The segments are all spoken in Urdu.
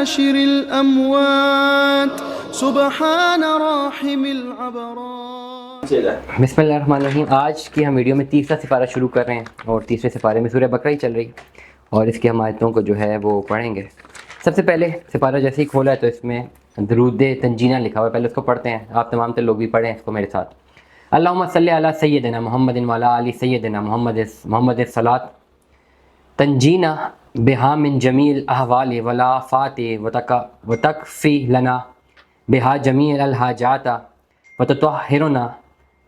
حاشر الأموات سبحان راحم العبرات. بسم اللہ الرحمن الرحیم. آج کی ہم ویڈیو میں تیسرا سپارہ شروع کر رہے ہیں اور تیسرے سپارے میں سورہ بقرہ ہی چل رہی اور اس کی ہم آیتوں کو جو ہے وہ پڑھیں گے. سب سے پہلے سپارہ جیسے ہی کھولا ہے تو اس میں درود تنجینہ لکھا ہوا ہے، پہلے اس کو پڑھتے ہیں. آپ تمام تر لوگ بھی پڑھیں اس کو میرے ساتھ. اللہم صلی علی سیدنا محمد وعلی آل سیدنا محمد الصلاۃ تنجینہ بہا من جمیع الاحوال والآفات وتکفی لنا بہا جمیع الحاجات وتطہرنا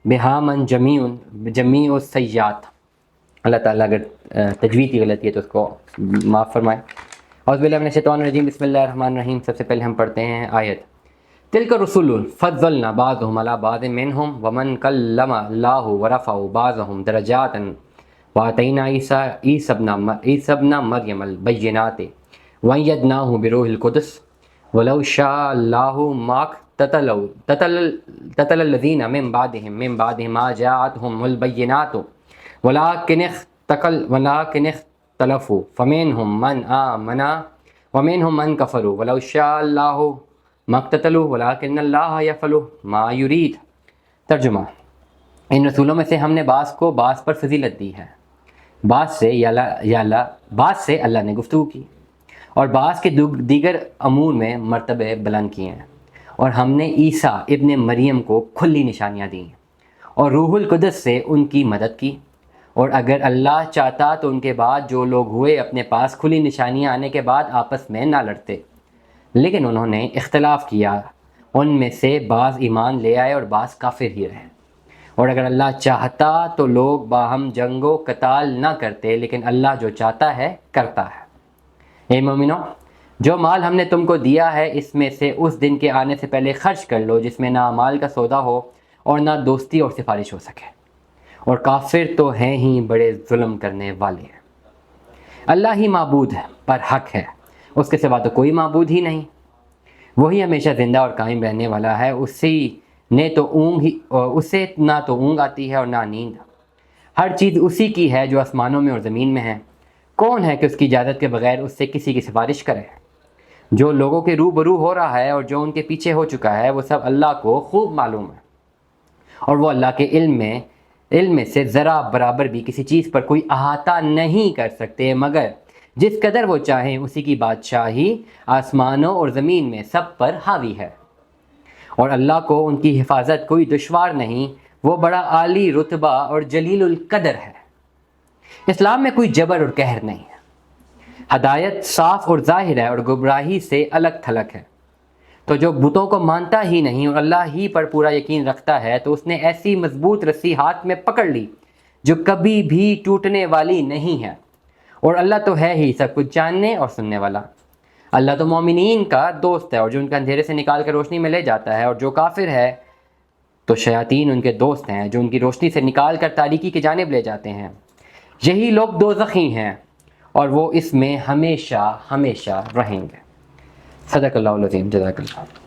بہا من جمیع السیئات. اللہ تعالیٰ اگر تجوید کی غلطی ہے تو اس کو معاف فرمائے. اعوذ باللہ من الشیطان الرجیم. بسم اللہ الرحمن الرحیم. سب سے پہلے ہم پڑھتے ہیں آیت. تلک الرسل فضلنا بعضهم على بعض منهم ومن کلم اللہ ورفع بعضهم درجات وآتینا عیسی ابن مریم البینات وأیدناہ بروح القدس ولو شاء اللہ ما اقتتل الذین من بعدهم ما جاءتهم البینات ولكن اختلفوا فمنهم من آمن ومنهم من كفروا ولو شاء اللہ ما اقتتلوا ولكن اللہ یفعل ما یرید. ترجمہ: ان رسولوں میں سے ہم نے بعض کو بعض پر فضیلت دی ہے، بعض سے اللہ نے گفتگو کی اور بعض کے دیگر امور میں مرتبے بلند کیے ہیں، اور ہم نے عیسیٰ ابن مریم کو کھلی نشانیاں دیں اور روح القدس سے ان کی مدد کی، اور اگر اللہ چاہتا تو ان کے بعد جو لوگ ہوئے اپنے پاس کھلی نشانیاں آنے کے بعد آپس میں نہ لڑتے، لیکن انہوں نے اختلاف کیا. ان میں سے بعض ایمان لے آئے اور بعض کافر ہی رہے، اور اگر اللہ چاہتا تو لوگ باہم جنگ و قتال نہ کرتے، لیکن اللہ جو چاہتا ہے کرتا ہے. اے مومنو، جو مال ہم نے تم کو دیا ہے اس میں سے اس دن کے آنے سے پہلے خرچ کر لو جس میں نہ مال کا سودا ہو اور نہ دوستی اور سفارش ہو سکے، اور کافر تو ہیں ہی بڑے ظلم کرنے والے ہیں. اللہ ہی معبود ہے پر حق ہے، اس کے سوا تو کوئی معبود ہی نہیں. وہی ہمیشہ زندہ اور قائم رہنے والا ہے، اسے نہ تو اونگ آتی ہے اور نہ نیند. ہر چیز اسی کی ہے جو آسمانوں میں اور زمین میں ہے. کون ہے کہ اس کی اجازت کے بغیر اس سے کسی کی سفارش کرے؟ جو لوگوں کے روبرو ہو رہا ہے اور جو ان کے پیچھے ہو چکا ہے وہ سب اللہ کو خوب معلوم ہے، اور وہ اللہ کے علم میں سے ذرا برابر بھی کسی چیز پر کوئی احاطہ نہیں کر سکتے، مگر جس قدر وہ چاہیں اسی کی بادشاہی آسمانوں اور زمین میں سب پر حاوی ہے، اور اللہ کو ان کی حفاظت کوئی دشوار نہیں. وہ بڑا عالی رتبہ اور جلیل القدر ہے. اسلام میں کوئی جبر اور قہر نہیں ہے. ہدایت صاف اور ظاہر ہے اور گمراہی سے الگ تھلگ ہے. تو جو بتوں کو مانتا ہی نہیں اور اللہ ہی پر پورا یقین رکھتا ہے تو اس نے ایسی مضبوط رسی ہاتھ میں پکڑ لی جو کبھی بھی ٹوٹنے والی نہیں ہے، اور اللہ تو ہے ہی سب کچھ جاننے اور سننے والا. اللہ تو مومنین کا دوست ہے اور جو ان کا اندھیرے سے نکال کر روشنی میں لے جاتا ہے، اور جو کافر ہے تو شیاطین ان کے دوست ہیں جو ان کی روشنی سے نکال کر تاریکی کی جانب لے جاتے ہیں. یہی لوگ دوزخی ہیں اور وہ اس میں ہمیشہ ہمیشہ رہیں گے. صدق اللہ العظیم. جزاک اللہ.